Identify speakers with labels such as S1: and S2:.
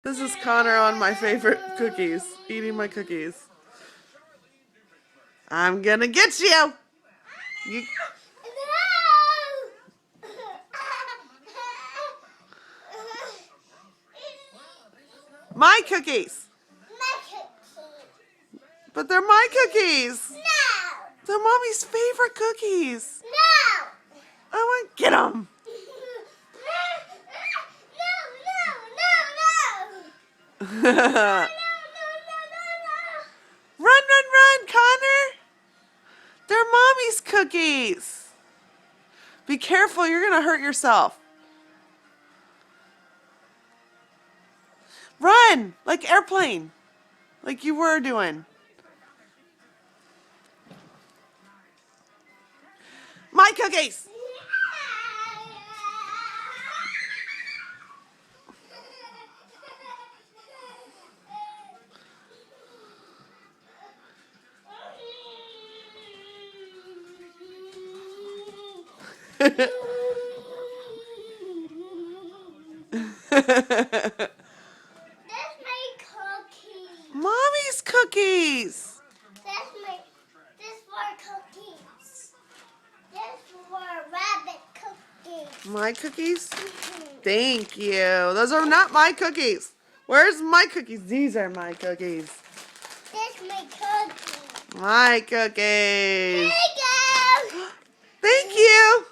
S1: This is Connor on my favorite cookies, eating my cookies. I'm gonna get you! You my cookies! But they're my cookies! They're Mommy's favorite cookies! I want to get them! Run, run, run, Connor! They're Mommy's cookies! Be careful, you're gonna hurt yourself. Run! Like airplane. Like you were doing. My cookies!
S2: That's my cookies.
S1: Mommy's cookies!
S2: This for cookies. This for rabbit cookies.
S1: My cookies? Thank you. Those are not my cookies. Where's my cookies? These are my cookies.
S2: This my cookies.
S1: My cookies.
S2: There you go.
S1: Thank you.